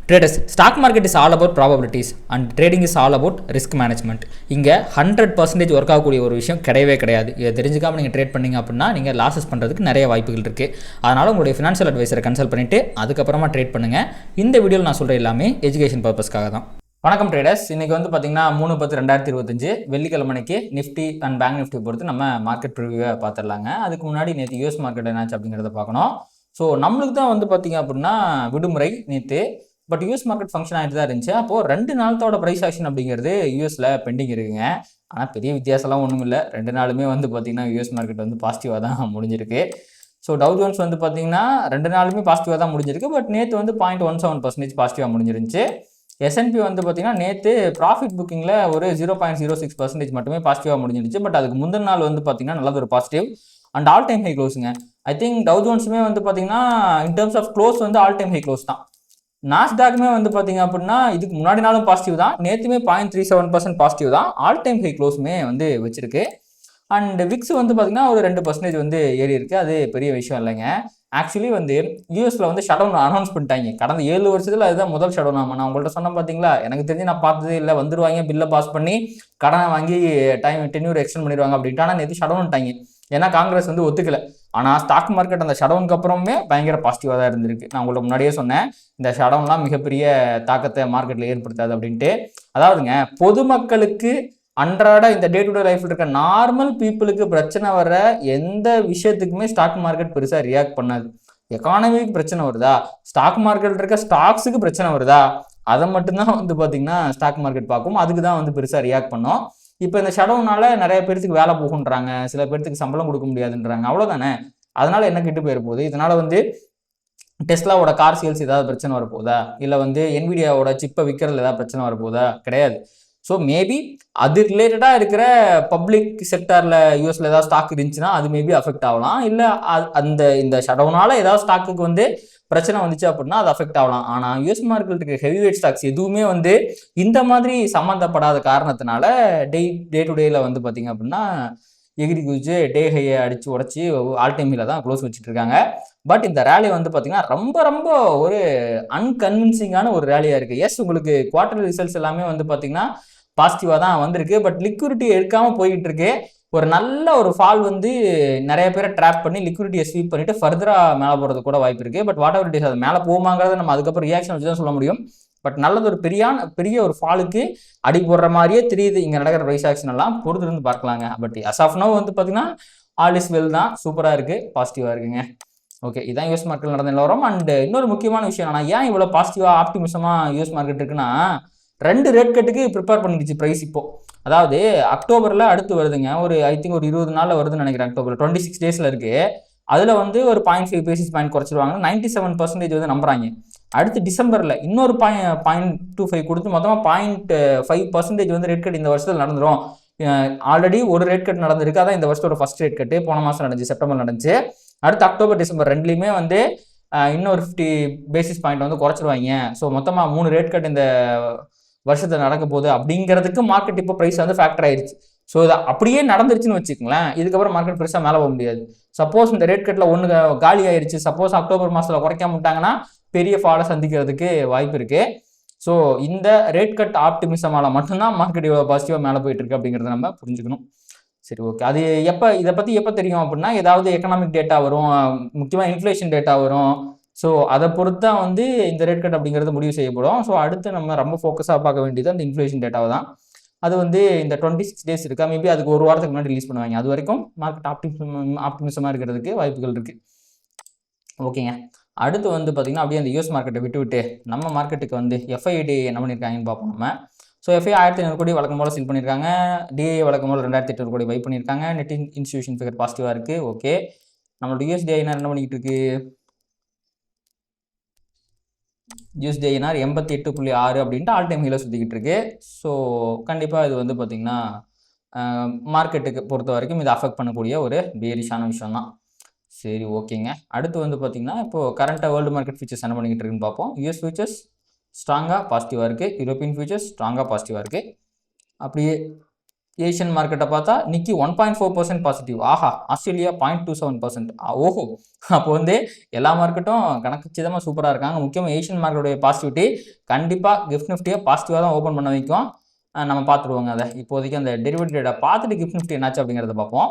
Traders, stock market is all about probabilities and trading is all about risk management. இங்கே 100% work ஆகக்கூடிய ஒரு விஷயம் கிடையவே கிடையாது. இதை தெரிஞ்சுக்காமல் நீங்கள் ட்ரேட் பண்ணிங்க அப்படின்னா நீங்கள் லாஸஸ் பண்ணுறதுக்கு நிறைய வாய்ப்புகள் இருக்குது. அதனால் உங்களுடைய ஃபினான்ஷியல் அட்வைசரை கன்சல்ட் பண்ணிவிட்டு அதுக்கப்புறமா ட்ரேட் பண்ணுங்கள். இந்த வீடியோவில் நான் சொல்கிற எல்லாமே எஜுகேஷன் பர்பஸ்க்காக தான். வணக்கம் ட்ரேடர்ஸ். இன்றைக்கி வந்து பார்த்திங்கன்னா 3/10/2025 வெள்ளிக்கிழமைக்கு நிஃப்டி அண்ட் பேங்க் நிஃப்டி பொறுத்து நம்ம மார்க்கெட் ப்ரிவியூவை பார்த்துடலாங்க. அதுக்கு முன்னாடி நேற்று யூஎஸ் மார்க்கெட் என்னாச்சு அப்படிங்கிறத பார்க்கணும். ஸோ நம்மளுக்கு தான் வந்து பார்த்திங்க அப்படின்னா விடுமுறை நேற்று. பட் யூஎஸ் மார்க்கெட் ஃபங்க்ஷன் ஆகிட்டு தான் இருந்துச்சு. அப்போது 2 நாளத்தோட ப்ரைஸ் ஆக்ஷன் அப்படிங்கிறது யூஎஸில் பெண்டிங் இருக்குங்க. ஆனால் பெரிய வித்தியாசம்லாம் ஒன்றும் இல்லை. 2 நாளுமே வந்து பார்த்திங்கன்னா யூஎஸ் மார்க்கெட் வந்து பாசிட்டிவாக தான் முடிஞ்சிருக்கு. ஸோ டவ் ஜோன்ஸ் வந்து பார்த்திங்கன்னா 2 நாளுமே பாசிட்டிவாக தான் முடிஞ்சிருக்கு. பட் நேற்று வந்து 0.17% பாசிட்டிவாக முடிஞ்சிருந்துச்சு. S&P வந்து பார்த்திங்கன்னா நேற்று ப்ராஃபிட் புக்கிங்கில் ஒரு 0.06% மட்டுமே பாசிட்டிவாக முடிஞ்சிருச்சு. பட் அதுக்கு முந்தின நாள் வந்து பார்த்திங்கன்னா நல்லது ஒரு positive and all time high க்ளோஸுங்க. ஐ திங்க் டவ் ஜோன்ஸுமே வந்து பார்த்திங்கன்னா இன் டர்ம்ஸ் ஆஃப் க்ளோஸ் வந்து ஆல் டைம் ஹை க்ளோஸ் தான். நாஸ்டாக்குமே வந்து பார்த்தீங்க அப்படின்னா இதுக்கு முன்னாடி நாளும் பாசிட்டிவ் தான். நேற்றுமே 0.37% பாசிட்டிவ் தான். ஆல் டைம் ஹை க்ளோஸுமே வந்து வச்சிருக்கு. அண்ட் விக்ஸ் வந்து பார்த்தீங்கன்னா ஒரு 2% வந்து ஏறி இருக்குது. அது பெரிய விஷயம் இல்லைங்க. ஆக்சுவலி வந்து யூஎஸில் வந்து ஷட்டவுன் அனௌன்ஸ் பண்ணிட்டாங்க. கடந்த 7 வருஷத்தில் அதுதான் முதல் ஷட்டவுன். ஆமாம், நான் உங்கள்கிட்ட சொன்னேன் பார்த்தீங்களா, எனக்கு தெரிஞ்சு நான் பார்த்ததே இல்லை. வந்துடுவாங்க, பில்லை பாஸ் பண்ணி கடனை வாங்கி டென்யூர் எக்ஸ்டெண்ட் பண்ணிடுவாங்க அப்படின்ட்டு. ஆனால் நேற்று ஷட்டவுன் பண்ணிட்டாங்க. ஏன்னா காங்கிரஸ் வந்து ஒத்துக்கலை. ஆனால் ஸ்டாக் மார்க்கெட் அந்த ஷடவுனுக்கு அப்புறமே பயங்கர பாசிட்டிவாக தான் இருந்திருக்கு. நான் உங்கள்ட்ட முன்னாடியே சொன்னேன், இந்த ஷடவுன்லாம் மிகப்பெரிய தாக்கத்தை மார்க்கெட்டில் ஏற்படுத்தாது அப்படின்ட்டு. அதாவதுங்க, பொதுமக்களுக்கு அன்றாட இந்த டே டு டே லைஃப்பில் இருக்க நார்மல் பீப்புளுக்கு பிரச்சனை வர எந்த விஷயத்துக்குமே ஸ்டாக் மார்க்கெட் பெருசாக ரியாக்ட் பண்ணாது. எக்கானமிக்கு பிரச்சனை வருதா, ஸ்டாக் மார்க்கெட்டில் இருக்க ஸ்டாக்ஸுக்கு பிரச்சனை வருதா, அதை மட்டும்தான் வந்து பார்த்திங்கன்னா ஸ்டாக் மார்க்கெட் பார்க்கும். அதுக்கு தான் வந்து பெருசாக ரியாக்ட் பண்ணோம். இப்போ இந்த ஷடவுனால நிறைய பேருக்கு வேலை போகுன்றாங்க, சில பேருக்கு சம்பளம் கொடுக்க முடியாதுன்றாங்க. அவ்வளோதானே. அதனால என்ன கிட்டு போயிட போகுது? இதனால வந்து டெஸ்லாவோட கார் சேல்ஸ் ஏதாவது பிரச்சனை வரப்போகுதா, இல்லை வந்து என்விடியாவோட சிப்பை விற்கிறதுல ஏதாவது பிரச்சனை வரப்போகுதா? கிடையாது. ஸோ மேபி அது ரிலேட்டடாக இருக்கிற பப்ளிக் செக்டாரில் யூஎஸில் ஏதாவது ஸ்டாக் இருந்துச்சுன்னா அது மேபி அஃபெக்ட் ஆகலாம். இல்லை இந்த ஷடவுனால ஏதாவது ஸ்டாக்குக்கு வந்து பிரச்சனை வந்துச்சு அப்படின்னா அது அஃபெக்ட் ஆகலாம். ஆனால் யூஎஸ் மார்க்கெட் இருக்க ஹெவி வெயிட் ஸ்டாக்ஸ் எதுவுமே வந்து இந்த மாதிரி சம்மந்தப்படாத காரணத்தினால டே டு டேல வந்து பார்த்தீங்க அப்படின்னா எகிரி குதிச்சு டே ஹையை அடித்து உடச்சி ஆல் டைம் ஹையில் தான் க்ளோஸ் வச்சுட்டு இருக்காங்க. பட் இந்த ரேலி வந்து பார்த்தீங்கன்னா ரொம்ப ரொம்ப ஒரு அன்கன்வின்சிங்கான ஒரு ரேலியாக இருக்குது. எஸ், உங்களுக்கு குவார்டர்லி ரிசல்ட்ஸ் எல்லாமே வந்து பார்த்தீங்கன்னா பாசிட்டிவாக தான் வந்திருக்கு. பட் லிக்விடிட்டி எடுக்காமல் போய்கிட்டு இருக்கு. ஒரு நல்ல ஒரு ஃபால் வந்து நிறைய பேரை ட்ராப் பண்ணி லிக்விடிட்டியை ஸ்வீப் பண்ணிட்டு ஃபர்தராக மேலே போகிறது கூட வாய்ப்பு இருக்குது. But what ever it is, அது மேலே போகுமாங்கிறத நம்ம அதுக்கப்புறம் ரியாக்ஷன் வச்சு தான் சொல்ல முடியும். பட் நல்லது ஒரு பெரிய ஒரு ஃபாலுக்கு அடி போடுற மாதிரியே தெரியுது இங்கே நடக்கிற ப்ரைஸ் ஆக்ஷன் எல்லாம். பொறுத்து இருந்து பார்க்கலாங்க. பட் அஸ் ஆஃப் நவ் வந்து பார்த்தீங்கன்னா ஆல் இஸ் வெல் தான். சூப்பராக இருக்குது, பாசிட்டிவாக இருக்குங்க. ஓகே, இதான் யூஎஸ் மார்க்கெட் நடந்த நிலவரம். அண்ட் இன்னொரு முக்கியமான விஷயம் என்னன்னா, ஏன் இவ்வளோ பாசிட்டிவாக ஆப்டிமிசமாக யூஎஸ் மார்க்கெட் இருக்குன்னா, 2 ரேட் கட்டுக்கு ப்ரிப்பேர் பண்ணிடுச்சு ப்ரைஸ். இப்போ அதாவது அக்டோபரில் அடுத்து வருதுங்க. ஒரு ஐ திங்க் ஒரு 20 நாளில் வருதுன்னு நினைக்கிறேன். அக்டோபர் 26 டேஸில் இருக்குது. அதில் வந்து ஒரு 0.5 பேசிஸ் பாயிண்ட் குறைச்சிருவாங்க. 97% வந்து நம்புறாங்க. அடுத்து டிசம்பரில் இன்னொரு 0.25 கொடுத்து மொத்தமாக 0.5% வந்து ரேட் கட் இந்த வருஷத்தில் நடந்துடும். ஆல்ரெடி ஒரு ரேட் கட் நடந்திருக்கு. அதான் இந்த வருஷத்தோட ஃபர்ஸ்ட் ரேட் கட்டு போன மாதம் நடந்துச்சு, செப்டம்பர் நடந்துச்சு. அடுத்து அக்டோபர் டிசம்பர் 2லேயுமே வந்து இன்னொரு 50 பேசிஸ் பாயிண்ட் வந்து குறைச்சிருவாங்க. ஸோ மொத்தமாக 3 ரேட் கட் இந்த வருஷத்தை நடக்க போகுது அப்படிங்கிறதுக்கு மார்க்கெட் இப்போ ப்ரைஸ் வந்து ஃபேக்டர் ஆயிடுச்சு. ஸோ இது அப்படியே நடந்துருச்சுன்னு வச்சுக்கோங்களேன், இதுக்கப்புறம் மார்க்கெட் பெருசாக மேலே போக முடியாது. சப்போஸ் இந்த ரேட் கட்டில் ஒன்று காலி ஆயிடுச்சு, சப்போஸ் அக்டோபர் மாதத்தில் குறைக்காம விட்டாங்கன்னா பெரிய ஃபாலை சந்திக்கிறதுக்கு வாய்ப்பு இருக்குது. ஸோ இந்த ரேட் கட் ஆப்டிமிசமால மட்டும்தான் மார்க்கெட் இவ்வளோ பாசிட்டிவாக மேலே போயிட்டு இருக்கு அப்படிங்கிறத நம்ம புரிஞ்சுக்கணும். சரி, ஓகே. அது இதை பற்றி எப்போ தெரியும் அப்படின்னா, ஏதாவது எக்கனாமிக் டேட்டா வரும், முக்கியமாக இன்ஃப்ளேஷன் டேட்டா வரும். ஸோ அதை பொறுத்து தான் வந்து இந்த ரேட் கட் அப்படிங்கிறது முடிவு செய்யப்படும். ஸோ அடுத்து நம்ம ரொம்ப ஃபோக்கஸாக பார்க்க வேண்டியது அந்த இன்ஃப்ளேஷன் டேட்டாவை தான். அது வந்து இந்த 26 டேஸ் இருக்கா, மேபி அதுக்கு ஒரு வாரத்துக்கு முன்னாடி ரிலீஸ் பண்ணுவாங்க. அது வரைக்கும் மார்க்கெட் ஆப்டிமிசமாக இருக்கிறதுக்கு வாய்ப்புகள் இருக்குது. ஓகேங்க. அடுத்து வந்து பார்த்திங்கன்னா அப்படியே அந்த யூஎஸ் மார்க்கெட்டை விட்டு நம்ம மார்க்கெட்டுக்கு வந்து எஃப்ஐடி என்ன பண்ணியிருக்காங்கன்னு பார்ப்போம் நம்ம. ஸோ எஃப்ஐ 1500 கோடி வழக்கம் போல் செல் பண்ணியிருக்காங்க. டிஏ வழக்கம் போல் 2800 கோடி பை பண்ணியிருக்காங்க. நெட் இன்ஸ்டியூஷன் ஃபிகர் பாசிட்டிவாக இருக்குது. ஓகே, நம்மளோட யூஎஸ்டிஐஎன்ஆர் என்ன பண்ணிக்கிட்டு இருக்கு? யூஎஸ்டிஐஎன்ஆர் 88.6 அப்படின்ட்டு ஆல் டைம் ஹையில் சுற்றிக்கிட்டு இருக்கு. ஸோ கண்டிப்பாக இது வந்து பார்த்திங்கன்னா மார்க்கெட்டுக்கு பொறுத்த வரைக்கும் இது அஃபெக்ட் பண்ணக்கூடிய ஒரு பேரிஷான விஷயம் தான். சரி, ஓகேங்க. அடுத்து வந்து பார்த்திங்கன்னா இப்போது கரண்ட்டாக வேர்ல்டு மார்க்கெட் ஃபியூச்சர்ஸ் என்ன பண்ணிக்கிட்டு இருக்குன்னு பார்ப்போம். யூஎஸ் ஃபியூச்சர்ஸ் ஸ்ட்ராங்காக பாசிட்டிவாக இருக்குது. யூரோப்பியன் ஃபியூச்சர்ஸ் ஸ்ட்ராங்காக பாசிட்டிவாக இருக்குது. அப்படியே ஏஷியன் மார்க்கெட்டை பார்த்தா நிக்கி 1.4% பாசிட்டிவ். ஆஹா, ஆஸ்திரேலியா 0.27%. ஓஹோ, அப்போ வந்து எல்லா மார்க்கெட்டும் கணக்கச்சிதமாக சூப்பராக இருக்காங்க. முக்கியமாக ஏஷியன் மார்க்கெட்டுடைய பாசிட்டிவிட்டி கண்டிப்பாக கிஃப்ட் நிஃப்டியை பாசிட்டிவாக தான் ஓப்பன் பண்ண வைக்கும். நம்ம பார்த்துருவோங்க அதை. இப்போதைக்கு அந்த டெரிவேட்டிவ் டேட்டா பார்த்துட்டு கிஃப்ட் நிஃப்டி என்னாச்சு அப்படிங்கிறத பார்ப்போம்.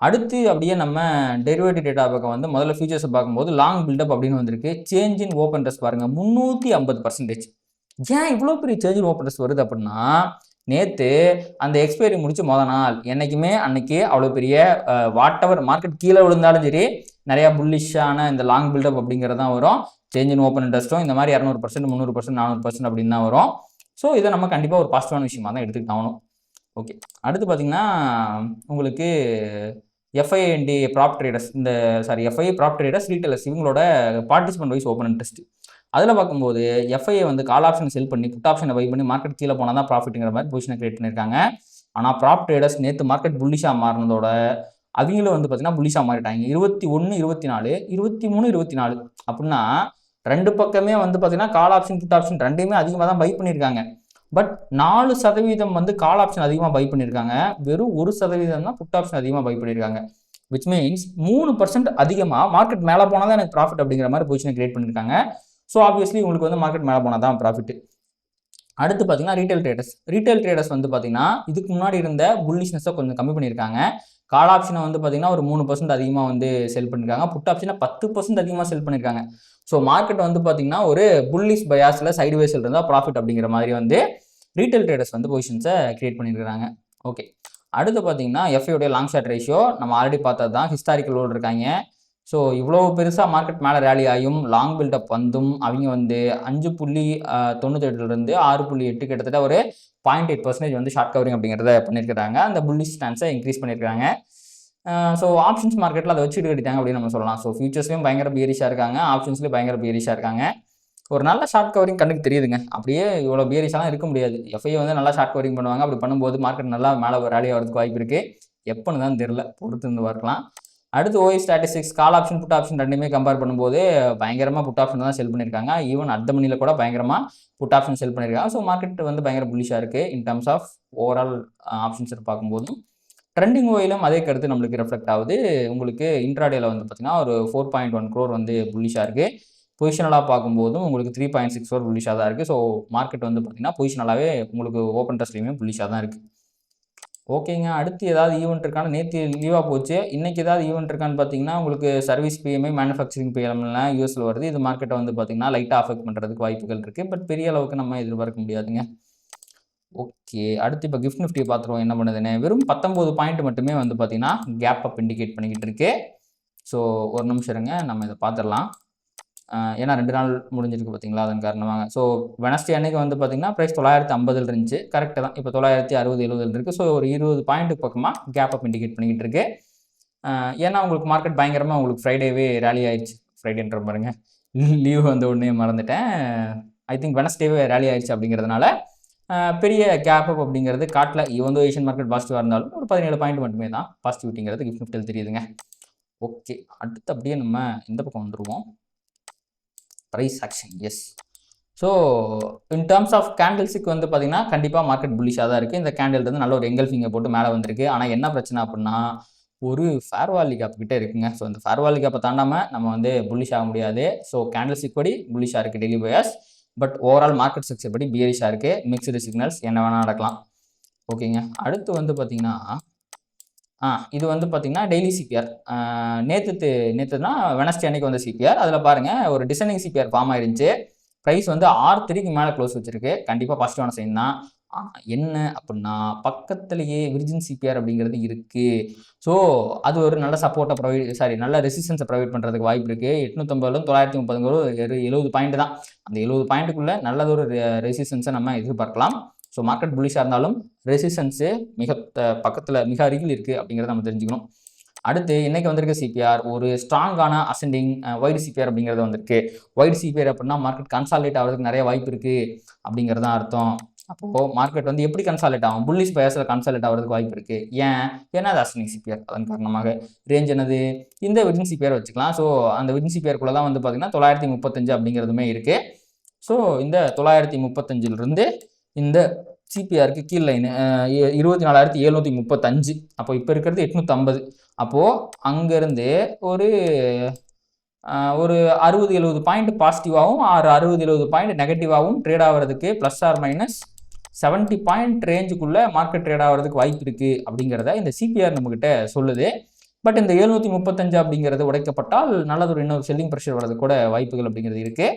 அடுத்து அப்படியே நம்ம டெரிவேட்டிவ் டேட்டா பக்கம் வந்து முதல்ல ஃபியூச்சர்ஸை பார்க்கும்போது லாங் பில்டப் அப்படின்னு வந்திருக்கு. சேஞ்ச் இன் ஓப்பன் இன்ட்ரெஸ்ட் பாருங்கள் 350%. ஏன் இவ்வளோ பெரிய சேஞ்ச் இன் ஓப்பன் இன்ட்ரெஸ்ட் வருது அப்படின்னா, நேற்று அந்த எக்ஸ்பைரி முடிச்சு நாள் என்றைக்குமே அன்னைக்கு அவ்வளோ பெரிய வாட் எவர் மார்க்கெட் கீழே விழுந்தாலும் சரி நிறையா புல்லிஷான இந்த லாங் பில்டப் அப்படிங்கிறது தான் வரும். சேஞ்ச் இன் ஓப்பன் இன்ட்ரெஸ்ட்டும் இந்த மாதிரி 200%, 300%, 400% அப்படின்னு தான் வரும். ஸோ இதை நம்ம கண்டிப்பாக ஒரு பாசிட்டிவான விஷயமா தான் எடுத்துக்கிட்டு ஆகணும். ஓகே, அடுத்து பார்த்தீங்கன்னா உங்களுக்கு எஃப்ஐஎன்டி prop traders, FI prop traders retailers இவங்களோட பார்ட்டிசிபென்ட் வைஸ் ஓப்பன் இன்ட்ரெஸ்ட் அதில் பார்க்கும்போது எஃப்ஐஏ வந்து கால் ஆப்ஷன் செல் பண்ணி புட் ஆப்ஷனை பை பண்ணி மார்க்கெட் கீழே போனால் தான் ப்ராஃபிட்டுங்கிற மாதிரி பொசிஷனை கிரியேட் பண்ணியிருக்காங்க. ஆனால் ப்ராப் ட்ரேடர்ஸ் நேற்று மார்க்கெட் புல்லிஷாக மாறினதோட அவங்களும் வந்து பார்த்தீங்கன்னா புல்லிஷாக மாறிட்டாங்க. 21, 24, 23, 24 அப்படின்னா ரெண்டு பக்கமே வந்து பார்த்தீங்கன்னா கால் ஆப்ஷன் புட் ஆப்ஷன் ரெண்டையுமே அதிகமாக தான் பை பண்ணியிருக்காங்க. பட் 4% வந்து கால் ஆப்ஷன் அதிகமாக பை பண்ணியிருக்காங்க. வெறும் 1% தான் புட் ஆப்ஷன் அதிகமாக பை பண்ணியிருக்காங்க. விச் மீன்ஸ் 3% அதிகமாக மார்க்கெட் மேலே போனால் தான் எனக்கு ப்ராஃபிட் அப்படிங்கிற மாதிரி பொசிஷனை கிரியேட் பண்ணியிருக்காங்க. ஸோ ஆப்வியஸ்லி உங்களுக்கு வந்து மார்க்கெட் மேலே போனால் தான் ப்ராஃபிட். அடுத்து பார்த்தீங்கன்னா ரீட்டைல் ட்ரேடர்ஸ் வந்து பார்த்தீங்கன்னா இதுக்கு முன்னாடி இருந்த புல்லிஷ்னஸை கொஞ்சம் கம்மி பண்ணியிருக்காங்க. கால் ஆப்ஷனை வந்து பார்த்தீங்கன்னா ஒரு 3% அதிகமாக வந்து செல் பண்ணியிருக்காங்க. புட் ஆப்ஷனை 10% அதிகமாக செல் பண்ணியிருக்காங்க. ஸோ மார்க்கெட் வந்து பார்த்தீங்கன்னா ஒரு புல்லிஷ் பயாஸில் சைடுவேஸில் இருந்தால் ப்ராஃபிட் அப்படிங்கிற மாதிரி வந்து ரீட்டைல் ட்ரேடர்ஸ் வந்து பொசிஷன்ஸை கிரியேட் பண்ணியிருக்காங்க. ஓகே, அடுத்து பார்த்தீங்கன்னா எஃப்ஐயோடைய லாங் ஷார்ட் ரேஷியோ நம்ம ஆல்ரெடி பார்த்தது தான். ஹிஸ்டாரிக்கல் லோடு இருக்காங்க. ஸோ இவ்வளோ பெருசாக மார்க்கெட் மேலே ரேலி ஆகியும் லாங் பில்டப் வந்தும் அவங்க வந்து 5.98 6.8 கிட்டத்தட்ட ஒரு 0.8% வந்து ஷார்ட் கவரிங் அப்படிங்கிறத பண்ணியிருக்கிறாங்க. அந்த புல்லிஷ் ஸ்டான்ஸை இன்க்ரீஸ் பண்ணியிருக்காங்க. ஸோ ஆப்ஷன்ஸ் மார்க்கெட்டில் அதை வச்சுட்டு கட்டிட்டாங்க அப்படின்னு நம்ம சொல்லலாம். ஸோ ஃபியூச்சர்ஸ்லையும் பயங்கர பியரிஷாக இருக்காங்க, ஆப்ஷன்ஸ்லையும் பயங்கர பியரிஷாக இருக்காங்க. ஒரு நல்ல ஷார்ட் கவரிங் கண்ணுக்கு தெரியுதுங்க. அப்படியே இவ்வளோ பியரிஷாலாம் இருக்க முடியாது. எஃப்ஐ வந்து நல்லா ஷார்ட் கவரிங் பண்ணுவாங்க. அப்படி பண்ணும்போது மார்க்கெட் நல்லா மேலே ரேலி ஆகிறதுக்கு வாய்ப்பு இருக்குது. எப்போன்னு தான் தெரில, பொறுத்து இருந்து பார்க்கலாம். அடுத்து OI statistics call option put option ரெண்டுமே கம்பேர் பண்ணும்போது பயங்கரமாக புட் ஆப்ஷன் தான் செல் பண்ணியிருக்காங்க. ஈவன் அட் மணியில் கூட பயங்கரமாக புட் ஆப்ஷன் செல் பண்ணியிருக்காங்க. ஸோ மார்க்கெட் வந்து பயங்கர புல்லிஷாக இருக்குது in terms of overall options பார்க்கும்போதும். ட்ரெண்டிங் ஓயிலும் அதே கருத்து நம்மளுக்கு ரெஃப்ளெக்ட் ஆகுது. உங்களுக்கு இன்ட்ராடேல வந்து பார்த்தீங்கன்னா ஒரு 4.1 crore வந்து புல்லிஷாக இருக்குது. பொசிஷனலாக பார்க்கும்போதும் உங்களுக்கு 3.6 crore புல்லிஷாக தான் இருக்குது. ஸோ மார்க்கெட் வந்து பார்த்தீங்கன்னா பொசிஷனலாகவே உங்களுக்கு ஓப்பன் இன்ட்ரெஸ்ட்லையுமே புல்லிஷாக தான் இருக்குது. ஓகேங்க, அடுத்து ஏதாவது ஈவெண்ட் இருக்கான்னு நேற்று லீவாக போச்சு. இன்றைக்கி ஏதாவது ஈவெண்ட் இருக்கான்னு பார்த்தீங்கன்னா உங்களுக்கு சர்வீஸ் பிஎம்ஐ மேனுஃபேக்சரிங் பிஎம்லாம் யூஎஸில் வருது. இது மார்க்கெட்டை வந்து பார்த்தீங்கன்னா லைட்டாக அஃபெக்ட் பண்ணுறதுக்கு வாய்ப்புகள் இருக்குது. பட் பெரிய அளவுக்கு நம்ம எதிர்பார்க்க முடியாதுங்க. ஓகே, அடுத்து இப்போ கிஃப்ட் நிஃப்டியை பார்த்துருவோம் என்ன பண்ணுதுன்னு. வெறும் 19 பாயிண்ட் மட்டுமே வந்து பார்த்தீங்கன்னா கேப் அப் இண்டிகேட் பண்ணிக்கிட்டு இருக்கு. ஸோ ஒரு நிமிஷம் இருங்க, நம்ம இதை பார்த்துடலாம். ஏன்னா 2 நாள் முடிஞ்சிருக்கு பார்த்தீங்களா, அதன் காரணமாக. ஸோ வெனஸ்டே அன்னைக்கு வந்து பார்த்தீங்கன்னா ப்ரைஸ் 950 இருந்துச்சு, கரெக்டாக தான். இப்போ 960, 70 இருக்குது. ஸோ ஒரு 20 பாயிண்ட்டுக்கு பக்கமாக கேப் அப் இண்டிகேட் பண்ணிக்கிட்டு இருக்கு. ஏன்னா உங்களுக்கு மார்க்கெட் பயங்கரமாக உங்களுக்கு ஃப்ரைடேவே ரேலி ஆயிடுச்சு. ஃப்ரைடேன்ற பாருங்க, லீவ் வந்து ஒன்றே மறந்துட்டேன். ஐ திங்க் வெனஸ்டேவே ரேலி ஆயிடுச்சு. அப்படிங்கிறதுனால பெரிய கேப் அப் அப்படிங்கிறது காட்டல. ஈவன் தோ ஏஷியன் மார்க்கெட் பாசிட்டிவாக இருந்தாலும் ஒரு 17 பாயிண்ட் மட்டுமே தான் பாசிட்டிவிட்டிங்கிறது கிஃப்ட் நிஃப்டியில் தெரியுதுங்க. ஓகே, அடுத்து அப்படியே நம்ம இந்த பக்கம் வந்துடுவோம். Price action, yes. So in terms of கேண்டில்ஸுக்கு வந்து பார்த்தீங்கன்னா கண்டிப்பாக மார்க்கெட் புல்லிஷாக தான் இருக்குது. இந்த கேண்டில் வந்து நல்ல ஒரு எங்கல்ஃபிங்கை போட்டு மேலே வந்திருக்கு. ஆனால் என்ன பிரச்சனை அப்படின்னா ஒரு ஃபேர்வாலி கேப் கிட்டே இருக்குங்க. ஸோ இந்த ஃபேர்வாலி கேப்பை தாண்டாமல் நம்ம வந்து புல்லிஷ் ஆக முடியாது. ஸோ கேண்டில்ஸுக்கு படி புல்லிஷாக இருக்குது daily bias. But overall market structure படி பியரிஷாக இருக்குது. மிக்சடு சிக்னல்ஸ் என்ன வேணால் நடக்கலாம். ஓகேங்க, அடுத்து வந்து பார்த்தீங்கன்னா இது வந்து பார்த்தீங்கன்னா டெய்லி சிபிஆர். நேற்றுனா வெனஸ்டே அன்னைக்கு வந்து சிபிஆர். அதில் பாருங்கள் ஒரு டிசைனிங் சிபிஆர் ஃபார்ம் ஆயிருந்துச்சு. ப்ரைஸ் வந்து 6.3க்கு மேலே க்ளோஸ் வச்சிருக்கு. கண்டிப்பாக பாசிட்டிவான சைன் தான். என்ன அப்படின்னா பக்கத்துலேயே விர்ஜின் சிபிஆர் அப்படிங்கிறது இருக்குது. ஸோ அது ஒரு நல்ல சப்போர்ட்டை நல்ல ரெசிஸ்டன்ஸை ப்ரொவைட் பண்ணுறதுக்கு வாய்ப்பு இருக்குது. 850 930 70 பாயிண்ட் தான். அந்த 70 பாயிண்ட்டுக்குள்ளே நல்லதொரு ரெசிஸ்டன்ஸை நம்ம எதிர்பார்க்கலாம். ஸோ மார்க்கெட் புல்லிஷாக இருந்தாலும் ரெசிஸ்டன்ஸு மிக அருகில் இருக்குது அப்படிங்கிறத நம்ம தெரிஞ்சுக்கணும். அடுத்து இன்றைக்கி வந்திருக்க சிபிஆர் ஒரு ஸ்ட்ராங்கான அசெண்டிங் வைடு சிபிஆர் அப்படிங்கிறது வந்திருக்கு. வைடு சிபிஆர் அப்படின்னா மார்க்கெட் கன்சாலிடேட் ஆகிறதுக்கு நிறைய வாய்ப்பு இருக்குது அப்படிங்கிறது தான் அர்த்தம். அப்போது மார்க்கெட் வந்து எப்படி கன்சாலிடேட் ஆகும்? புல்லிஷ் பயாஸில் கன்சாலிடேட் ஆகிறதுக்கு வாய்ப்பு இருக்குது. ஏன்னா அது அசெண்டிங் சிபிஆர். அதன் காரணமாக ரேஞ்ச் என்னது இந்த விர்ஜின் சிபிஆர் வச்சுக்கலாம். ஸோ அந்த விர்ஜின் சிபிஆருக்குள்ளே தான் வந்து பார்த்திங்கன்னா 935 அப்படிங்கிறதுமே இருக்குது. ஸோ இந்த 935 இந்த சிபிஆருக்கு கீழ் லைன் 24,735. அப்போ இப்போ இருக்கிறது 850. அப்போது அங்கேருந்து ஒரு ஒரு 60-70 பாயிண்ட் பாசிட்டிவாகவும் 60-70 பாயிண்ட் நெகட்டிவாகவும் ட்ரேட் ஆகிறதுக்கு +or- 70 பாயிண்ட் ரேஞ்சுக்குள்ளே மார்க்கெட் ட்ரேட் ஆகிறதுக்கு வாய்ப்பு இருக்குது அப்படிங்கிறத இந்த சிபிஆர் நம்மக்கிட்ட சொல்லுது. பட் இந்த 735 அப்படிங்கிறது உடைக்கப்பட்டால் நல்லதொரு இன்னொரு செல்லிங் ப்ரெஷர் வரது கூட வாய்ப்புகள் அப்படிங்கிறது இருக்குது.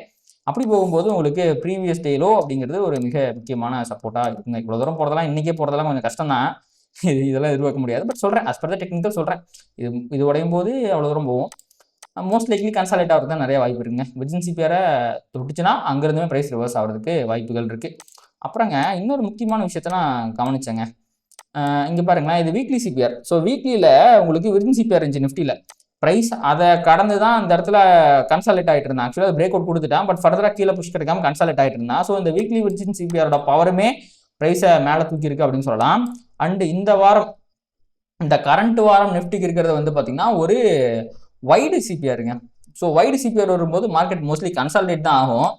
அப்படி போகும்போது உங்களுக்கு ப்ரீவியஸ் டேலோ அப்படிங்கிறது ஒரு மிக முக்கியமான சப்போர்ட்டாக இருக்குங்க. இவ்வளோ தூரம் போகிறதெல்லாம் இன்றைக்கே போகிறதெல்லாம் கொஞ்சம் கஷ்டம் தான், இதெல்லாம் எதிர்பார்க்க முடியாது. பட் சொல்கிறேன், as per the டெக்னிக்கல் சொல்கிறேன். இது உடையும் போது அவ்வளோ தூரம் போகும். மோஸ்ட் லைக்லி கன்சாலேட் ஆகிறது தான் நிறைய வாய்ப்பு இருக்குங்க. விர்ஜின் சிபிஆரை தொட்டுச்சுன்னா அங்கேருந்துமே ப்ரைஸ் ரிவர்ஸ் ஆகிறதுக்கு வாய்ப்புகள் இருக்குது. அப்புறங்க இன்னொரு முக்கியமான விஷயத்த நான் கவனிச்சேங்க. இங்கே பாருங்களேன், இது வீக்லி சிபிஆர். ஸோ வீக்லியில் உங்களுக்கு விர்ஜின் சிபிஆர் இருந்துச்சு நிஃப்டியில். ப்ரைஸ் அதை கடந்து தான் அந்த இடத்துல கன்சாலேட் ஆகிட்டு இருந்தான். ஆக்சுவலாக அது பிரேக் அவுட் கொடுத்துட்டான், பட் ஃபர்தராக கீழே புஷ் கிடைக்காம கன்சாலேட் ஆகிட்டு இருந்தான். ஸோ இந்த வீக்லி விர்ஜின் சிபிஆரோட பவருமே ப்ரைஸை மேலே தூக்கி இருக்கு அப்படின்னு சொல்லலாம். அண்டு இந்த வாரம், இந்த கரண்ட் வாரம் நிஃப்டிக்கு இருக்கிறது வந்து பார்த்தீங்கன்னா ஒரு வைடு சிபிஆருங்க. ஸோ வைடு சிபிஆர் வரும்போது மார்க்கெட் மோஸ்ட்லி கன்சால்டேட் தான் ஆகும்.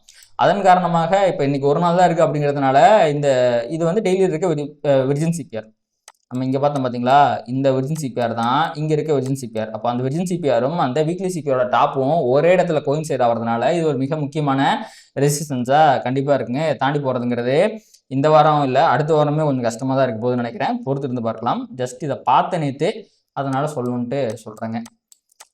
அதன் காரணமாக இப்போ இன்னைக்கு ஒரு நாள் தான் இருக்குது அப்படிங்கிறதுனால இது வந்து டெய்லி இருக்க விர்ஜின் சிபிஆர். நம்ம இங்கே பார்த்தோம் பார்த்தீங்களா, இந்த விர்ஜின் சிபிஆர் தான் இங்கே இருக்க விர்ஜின் சிபிஆர். அப்போ அந்த விர்ஜின் சிபிஆரும் அந்த வீக்லி சிபிஆரோட டாப்பும் ஒரே இடத்துல கோயின்சைட் ஆகிறதுனால இது ஒரு மிக முக்கியமான ரெசிஸ்டன்ஸாக கண்டிப்பாக இருக்குங்க. தாண்டி போகிறதுங்கிறது இந்த வாரம் இல்லை, அடுத்த வாரமே கொஞ்சம் கஷ்டமாக தான் இருக்க போகுதுன்னு நினைக்கிறேன். பொறுத்து இருந்து பார்க்கலாம். ஜஸ்ட் இதை பார்த்த நேற்று அதனால் சொல்லணுன்ட்டு சொல்கிறேங்க.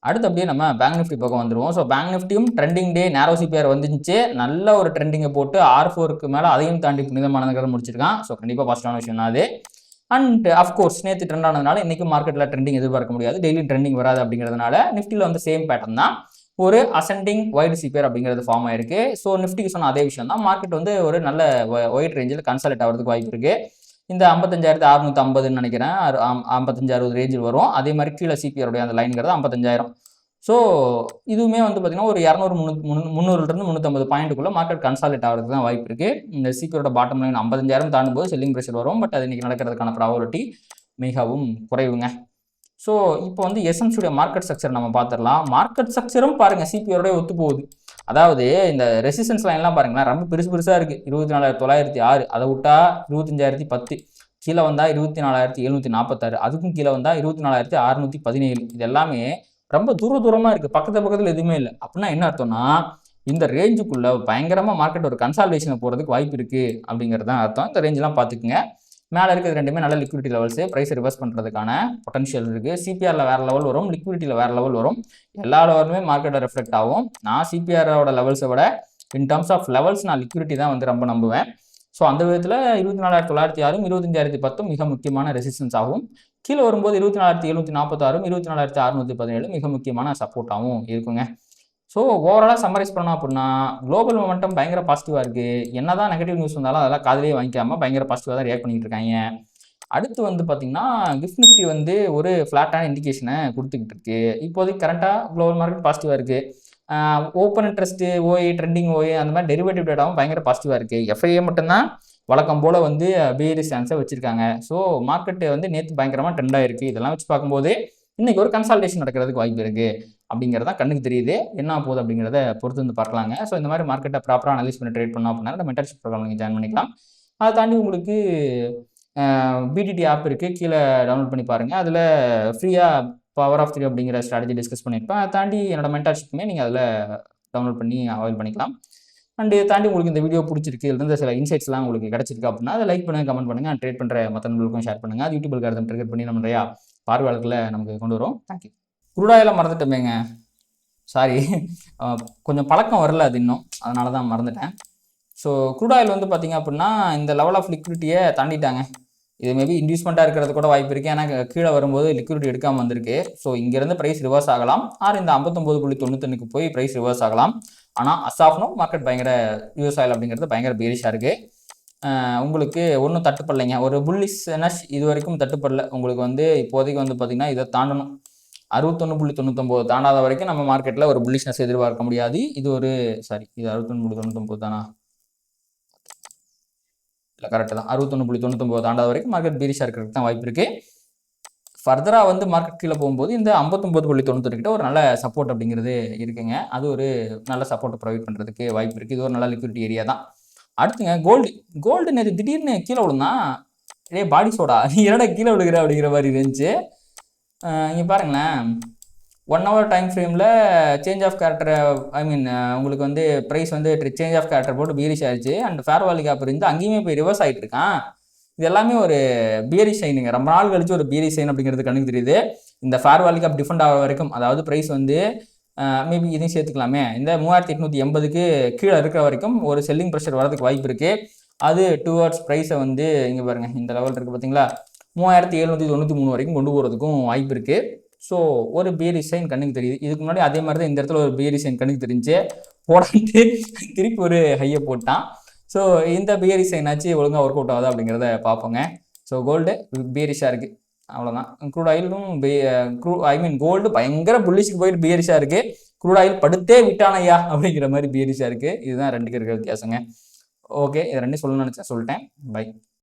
அடுத்து அப்படியே நம்ம பேங்க் நிஃப்டி பக்கம் வந்துடுவோம். ஸோ பேங்க் நிஃப்டியும் ட்ரெண்டிங் டே நேரோ சிபிஆர் வந்துச்சு, நல்ல ஒரு ட்ரெண்டிங்கை போட்டு R4க்கு மேலே அதையும் தாண்டி புனிதமானதுக்காக முடிச்சிருக்கான். ஸோ கண்டிப்பாக பாசிட்டிவான விஷயம் தான் அது. அண்ட் அஃப்கோர்ஸ் நேற்று ட்ரெண்ட் ஆனதுனால இன்றைக்கும் மார்க்கெட்டில் ட்ரெண்டிங் எதிர்பார்க்க முடியாது, டெய்லி ட்ரெண்டிங் வராது அப்படிங்கிறதுனால நிஃப்டியில் வந்து சேம் பேட்டர்ன் தான், ஒரு அசெண்டிங் வைடு சிபிஆர் அப்படிங்கிறது ஃபார்ம் ஆயிருக்கு. ஸோ நிஃப்டிக்கு சொன்ன அதே விஷயம் தான், மார்க்கெட் வந்து ஒரு நல்ல ஒயிட் ரேஞ்சில் கன்சாலேட் ஆகிறதுக்கு வாய்ப்பு இருக்குது. இந்த 55,650 நினைக்கிறேன், 55-60 ரேஞ்சில் வரும். அதே மாதிரி கீழே சிபிஆருடைய அந்த லைனுங்கிறது 55,000. ஸோ இதுவுமே வந்து பார்த்தீங்கன்னா ஒரு 300-350 பாயிண்ட்டுக்குள்ளே மார்க்கெட் கன்சாலேட் ஆகிறதுக்கு தான் வாய்ப்பு இருக்குது. இந்த சிபிஆரோட பாட்டம் லைன் 55,000 தாண்டும் போது செல்லிங் ப்ரெஷர் வரும். பட் அது இன்றைக்கி நடக்கிறதுக்கான ப்ராபபிலிட்டி மிகவும் குறைவுங்க. ஸோ இப்போ வந்து எஸ்எம்சியுடைய மார்க்கெட் ஸ்ட்ரக்சர் நம்ம பார்த்துடலாம். மார்க்கெட் ஸ்ட்ரக்சரும் பாருங்கள் சிபிஆரோட ஒத்து போகுது. அதாவது இந்த ரெசிஸ்டன்ஸ் லைன்லாம் பாருங்களேன், ரொம்ப பெருசாக இருக்குது. 24,906, அதை விட்டா 25,010, கீழே வந்தால் 24,746, அதுக்கும் கீழே வந்தால் 24,617. இது எல்லாமே ரொம்ப தூரமாக இருக்குது, பக்கத்தில் எதுவுமே இல்லை. அப்படின்னா என்ன அர்த்தம்னா இந்த ரேஞ்சுக்குள்ளே பயங்கரமாக மார்க்கெட் ஒரு கன்சால்டேஷனை போகிறதுக்கு வாய்ப்பு இருக்குது அப்படிங்கிறது தான் அர்த்தம். இந்த ரேஞ்செலாம் பார்த்துக்குங்க. மேலே இருக்கிறது ரெண்டுமே நல்ல லிக்விடிட்டி லெவல்ஸு, ப்ரைஸ் ரிவர்ஸ் பண்ணுறதுக்கான பொட்டன்ஷியல் இருக்குது. சிபிஆரில் வேறு லெவல் வரும், லிக்விடிட்டியில் வேறு லெவல் வரும், எல்லா லெவலுமே மார்க்கெட்டை ரெஃப்ளெக்ட் ஆகும். நான் சிபிஆரோட லெவல்ஸை விட இன் டர்ம்ஸ் ஆஃப் லெவல்ஸ் நான் லிக்விடிட்டி தான் வந்து ரொம்ப நம்புவேன். ஸோ அந்த விதத்தில் 24,906, 25,010 மிக முக்கியமான ரெசிஸ்டன்ஸ் ஆகும். கீழே வரும்போது 24,746, 24,617 மிக முக்கியமான சப்போர்ட்டாகவும் இருக்குங்க. ஸோ ஓவராலாக சம்மரைஸ் பண்ணோம் அப்படின்னா குளோபல் மொமெண்டம் பயங்கர பாசிட்டிவாக இருக்குது. என்ன தான் நெகட்டிவ் நியூஸ் வந்தாலும் அதெல்லாம் காதிலே வாங்கிக்காமல் பயங்கர பாசிட்டிவாக தான் ரியாக்ட் பண்ணிட்டு இருக்காங்க. அடுத்து வந்து பார்த்திங்கன்னா கிஃப்ட் நிஃப்டி வந்து ஒரு ஃப்ளாட்டான இண்டிகேஷனை கொடுத்துக்கிட்டு இருக்கு. இப்போதைக்கு கரண்ட்டாக குளோபல் மார்க்கெட் பாசிட்டிவாக இருக்குது. Open interest, OA, trending OA, அந்த மாதிரி டெரிவேட்டிவ் டேட்டாவும் பயங்கர பாசிட்டிவாக இருக்குது. எஃப்ஐஏ மட்டும்தான் வழக்கம் போல் வந்து பேரிஷ் ஸ்டான்ஸை வச்சுருக்காங்க. ஸோ மார்க்கெட்டு வந்து நேற்று பயங்கரமாக ட்ரெண்ட் ஆகிருக்கு. இதெல்லாம் வச்சு பார்க்கும்போது இன்றைக்கி ஒரு கன்சால்டேஷன் நடக்கிறதுக்கு வாய்ப்பு இருக்குது அப்படிங்கிறதான் கண்ணுக்கு தெரியுது. என்ன போகுது அப்படிங்கிறத பொறுத்து வந்து பார்க்கலாங்க. ஸோ இந்த மாதிரி மார்க்கெட்டை ப்ராப்பராக அனலைஸ் பண்ணி ட்ரேட் பண்ணோம் அப்படின்னா நம்ம மென்டர்ஷிப் ப்ரோக்ராம் நீங்கள் ஜாயின் பண்ணிக்கலாம். அதை தாண்டி உங்களுக்கு பிடிடி ஆப் இருக்குது, கீழே டவுன்லோட் பண்ணி பாருங்கள். அதில் ஃப்ரீயாக பவர் ஆஃப் 3 அப்படிங்கிற ஸ்ட்ராட்டஜி டிஸ்கஸ் பண்ணியிருப்பேன். அதை தாண்டி என்னோட மென்டர்ஷிப்புமே நீங்கள் அதில் டவுன்லோட் பண்ணி அவைல் பண்ணிக்கலாம். அண்ட் இதை தாண்டி உங்களுக்கு இந்த வீடியோ பிடிச்சிருக்கு, இதுலேருந்து சில இன்சைட்ஸ்லாம் உங்களுக்கு கிடச்சிருக்கு அப்படின்னா அதை லைக் பண்ணுங்கள், கமெண்ட் பண்ணுங்கள், ட்ரேட் பண்ணுற மற்ற நண்பர்களுக்கும் ஷேர் பண்ணுங்கள். அது யூடியூபில் கருத்து ட்ரிகர் பண்ணி நம்ம நிறையா பார்வையாளர்களை நமக்கு கொண்டு வரும். தேங்க்யூ. குருடாயெல்லாம் மறந்துட்டோமேங்க, சாரி, கொஞ்சம் பழக்கம் வரல அது இன்னும், அதனால தான் மறந்துட்டேன். ஸோ க்ரூட் ஆயில் வந்து பார்த்திங்க அப்படின்னா இந்த லெவல் ஆஃப் லிக்விடிட்டியை தாண்டிட்டாங்க. இது மேபி இன்டியூஸ்மெண்ட்டாக இருக்கிறது கூட வாய்ப்பு இருக்குது, ஏன்னா கீழே வரும்போது லிக்விடிட்டி எடுக்காமல் வந்திருக்கு. ஸோ இங்கேருந்து ப்ரைஸ் ரிவர்ஸ் ஆகலாம், ஆர் இந்த 59.91க்கு போய் ப்ரைஸ் ரிவர்ஸ் ஆகலாம். ஆனால் அசாஃப்னோ மார்க்கெட் பயங்கர யூஎஸ் ஆயில் அப்படிங்கிறது பயங்கர பேரிஷாக இருக்குது. உங்களுக்கு ஒன்றும் தட்டுப்படலைங்க, ஒரு புல்லிஷ்னஸ் இது வரைக்கும் தட்டுப்படலை. உங்களுக்கு வந்து இப்போதைக்கு வந்து பார்த்திங்கன்னா இதை தாண்டணும், 61.99 தாண்டாத வரைக்கும் நம்ம மார்க்கெட்டில் ஒரு புல்லிஷ்னஸ் எதிர்பார்க்க முடியாது. இது ஒரு இது 61.99 தானா, இல்லை கரெக்டு தான், 61.99 தாண்டாத வரைக்கும் மார்க்கெட் பீரிஷாக இருக்கிறதுக்கு தான் வாய்ப்பு இருக்குது. ஃபர்தராக வந்து மார்க்கெட் கீழே போகும்போது இந்த 59.91 கிட்ட ஒரு நல்ல சப்போர்ட் அப்படிங்கிறது இருக்குங்க. அது ஒரு நல்ல சப்போர்ட்டை ப்ரொவைட் பண்ணுறதுக்கு வாய்ப்பு இருக்குது. இது ஒரு நல்ல லிக்விடிட்டி ஏரியா தான். அடுத்துங்க கோல்டு. கோல்டு நேற்று திடீர்னு கீழே விழுந்தான். பாடி சோடா நீ என்னடா கீழே விழுகிற அப்படிங்கிற மாதிரி இருந்துச்சு. இங்கே பாருங்களேன், 1 hour டைம் ஃப்ரேமில் சேஞ்ச் ஆஃப் கேரக்டர், ஐ மீன் உங்களுக்கு வந்து ப்ரைஸ் வந்து சேஞ்ச் ஆஃப் கேரக்டர் போட்டு பீரிஷ் ஆயிடுச்சு. அண்ட் ஃபேர் வேல்யூ கேப் இருந்து அங்கேயுமே போய் ரிவர்ஸ் ஆகிட்டு இருக்கான். இது எல்லாமே ஒரு பியரிஷ் சைனுங்க. ரொம்ப நாள் கழிச்சு ஒரு பியரிஷ் சைன் அப்படிங்கிறது கண்ணுக்கு தெரியுது. இந்த ஃபேர் வேல்யூ கேப் டிஃபெண்ட் ஆகிற வரைக்கும், அதாவது ப்ரைஸ் வந்து மேபி இதையும் சேர்த்துக்கலாமே, இந்த 3880க்கு கீழே இருக்கிற வரைக்கும் ஒரு செல்லிங் ப்ரெஷர் வரதுக்கு வாய்ப்பு இருக்குது. அது டுவர்ட்ஸ் ப்ரைஸை வந்து இங்கே பாருங்கள், இந்த லெவல் இருக்குது பார்த்தீங்களா, 3793 வரைக்கும் கொண்டு போகிறதுக்கும் வாய்ப்பு இருக்குது. ஸோ ஒரு பியரிஷ் சைன் கண்ணுக்கு தெரியுது. இதுக்கு முன்னாடி அதே மாதிரி தான் இந்த இடத்துல ஒரு பியரிஷ் சைன் கண்ணுக்கு தெரிஞ்சு போடான்ட்டு திருப்பி ஒரு ஹையை போட்டான். ஸோ இந்த பியரிஷ் சைன் ஆச்சு ஒழுங்காக ஒர்க் அவுட் ஆகுதா அப்படிங்கிறத பார்ப்போங்க. ஸோ கோல்டு பியரிஷாக இருக்குது, அவ்வளோதான். க்ரூட் ஆயிலும் கோல்டு பயங்கர புல்லிஷ்க்கு போயிட்டு பியரிஷாக இருக்குது. க்ரூட் ஆயில் படுத்தே விட்டானையா அப்படிங்கிற மாதிரி பியரிஷாக இருக்குது. இதுதான் ரெண்டுக்கு இருக்கிற வித்தியாசங்க. ஓகே, இதை ரெண்டும் சொல்லணும்னு நினச்சேன், சொல்லிட்டேன். பை.